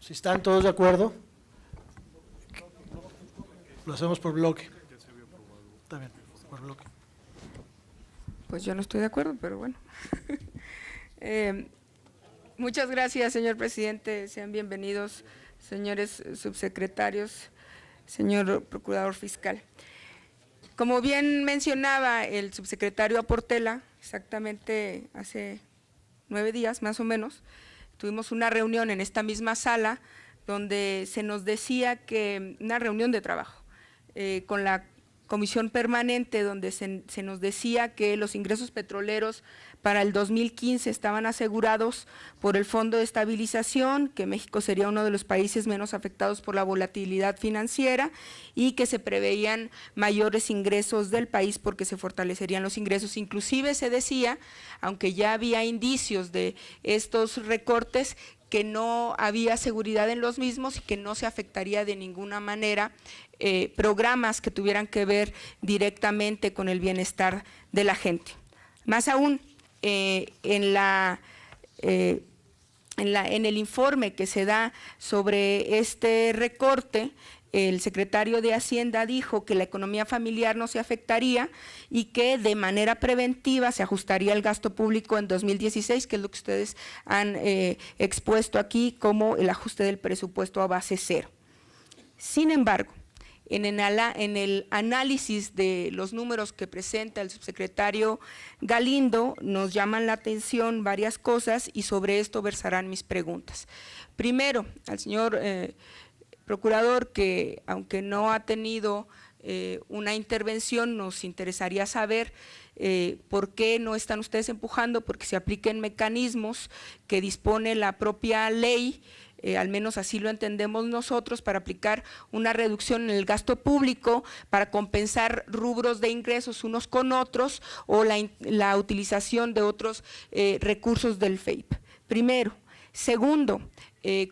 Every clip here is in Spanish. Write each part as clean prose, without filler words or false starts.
Si están todos de acuerdo, lo hacemos por bloque. Está bien, por bloque. Pues yo no estoy de acuerdo, pero bueno. Muchas gracias, señor presidente. Sean bienvenidos, señores subsecretarios, señor procurador fiscal. Como bien mencionaba el subsecretario Aportela, exactamente hace 9 días más o menos, tuvimos una reunión en esta misma sala donde se nos decía que, una reunión de trabajo con la comisión permanente, donde se nos decía que los ingresos petroleros para el 2015 estaban asegurados por el Fondo de Estabilización, que México sería uno de los países menos afectados por la volatilidad financiera y que se preveían mayores ingresos del país porque se fortalecerían los ingresos. Inclusive se decía, aunque ya había indicios de estos recortes, que no había seguridad en los mismos y que no se afectaría de ninguna manera programas que tuvieran que ver directamente con el bienestar de la gente. Más aún, en el informe que se da sobre este recorte, el secretario de Hacienda dijo que la economía familiar no se afectaría y que de manera preventiva se ajustaría el gasto público en 2016, que es lo que ustedes han expuesto aquí como el ajuste del presupuesto a base cero. Sin embargo, en el análisis de los números que presenta el subsecretario Galindo, nos llaman la atención varias cosas y sobre esto versarán mis preguntas. Primero, al señor procurador, que aunque no ha tenido una intervención, nos interesaría saber por qué no están ustedes empujando, porque se apliquen mecanismos que dispone la propia ley, al menos así lo entendemos nosotros, para aplicar una reducción en el gasto público, para compensar rubros de ingresos unos con otros o la utilización de otros recursos del FEIP. Primero. Segundo,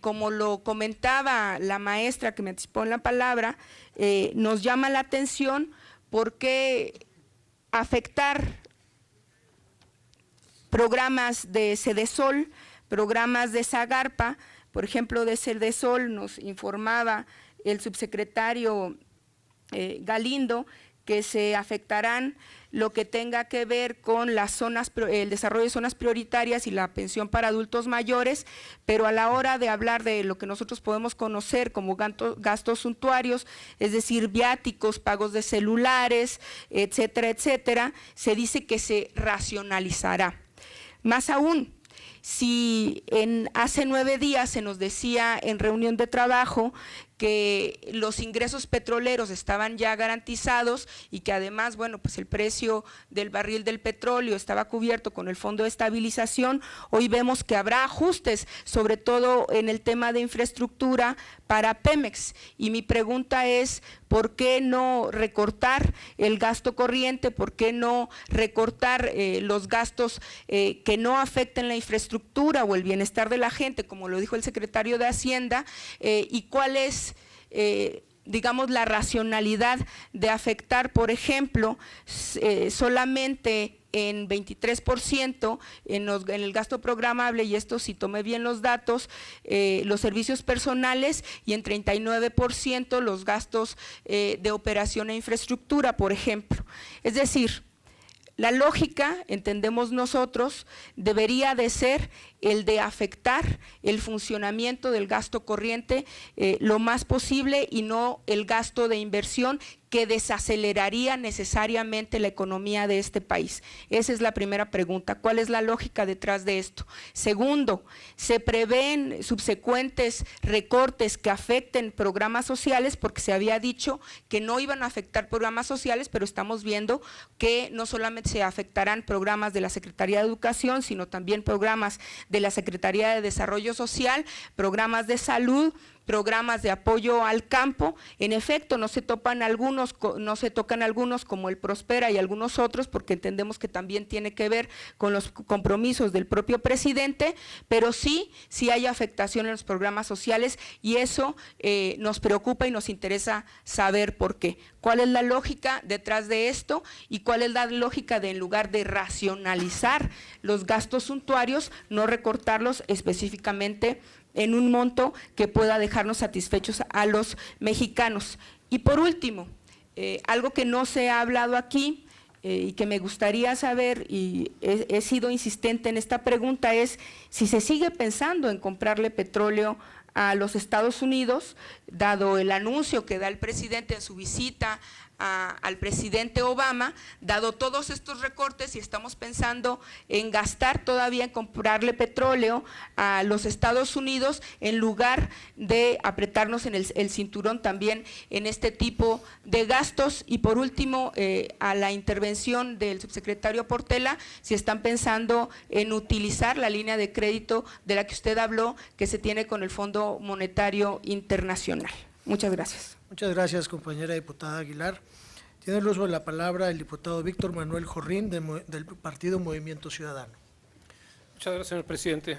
como lo comentaba la maestra que me anticipó en la palabra, nos llama la atención porque afectar programas de Sedesol, programas de Zagarpa, por ejemplo de Sedesol nos informaba el subsecretario Galindo que se afectarán lo que tenga que ver con las zonas, el desarrollo de zonas prioritarias y la pensión para adultos mayores, pero a la hora de hablar de lo que nosotros podemos conocer como gastos suntuarios, es decir, viáticos, pagos de celulares, etcétera, etcétera, se dice que se racionalizará. Más aún, si hace 9 días se nos decía en reunión de trabajo que los ingresos petroleros estaban ya garantizados y que además, bueno, pues el precio del barril del petróleo estaba cubierto con el Fondo de Estabilización, hoy vemos que habrá ajustes, sobre todo en el tema de infraestructura para Pemex, y mi pregunta es, ¿por qué no recortar el gasto corriente? ¿Por qué no recortar los gastos que no afecten la infraestructura o el bienestar de la gente, como lo dijo el secretario de Hacienda, y cuál es digamos la racionalidad de afectar, por ejemplo, solamente en 23% en el gasto programable, y esto si tomé bien los datos, los servicios personales, y en 39% los gastos de operación e infraestructura, por ejemplo. Es decir, la lógica, entendemos nosotros, debería de ser el de afectar el funcionamiento del gasto corriente lo más posible y no el gasto de inversión que desaceleraría necesariamente la economía de este país. Esa es la primera pregunta, ¿cuál es la lógica detrás de esto? Segundo, ¿se prevén subsecuentes recortes que afecten programas sociales? Porque se había dicho que no iban a afectar programas sociales, pero estamos viendo que no solamente se afectarán programas de la Secretaría de Educación, sino también programas de la Secretaría de Desarrollo Social, programas de salud, programas de apoyo al campo. En efecto, no se tocan algunos como el Prospera y algunos otros, porque entendemos que también tiene que ver con los compromisos del propio presidente, pero sí hay afectación en los programas sociales, y eso nos preocupa y nos interesa saber por qué. ¿Cuál es la lógica detrás de esto y cuál es la lógica de, en lugar de racionalizar los gastos suntuarios, no recortarlos específicamente en un monto que pueda dejarnos satisfechos a los mexicanos. Y por último, algo que no se ha hablado aquí y que me gustaría saber, y he sido insistente en esta pregunta, es si se sigue pensando en comprarle petróleo a los Estados Unidos, dado el anuncio que da el presidente en su visita al presidente Obama, dado todos estos recortes, y estamos pensando en gastar todavía en comprarle petróleo a los Estados Unidos en lugar de apretarnos en el cinturón también en este tipo de gastos. Y por último, a la intervención del subsecretario Portela, si están pensando en utilizar la línea de crédito de la que usted habló, que se tiene con el Fondo Monetario Internacional. Muchas gracias. Muchas gracias, compañera diputada Aguilar. Tiene el uso de la palabra el diputado Víctor Manuel Jorrín, del Partido Movimiento Ciudadano. Muchas gracias, señor presidente.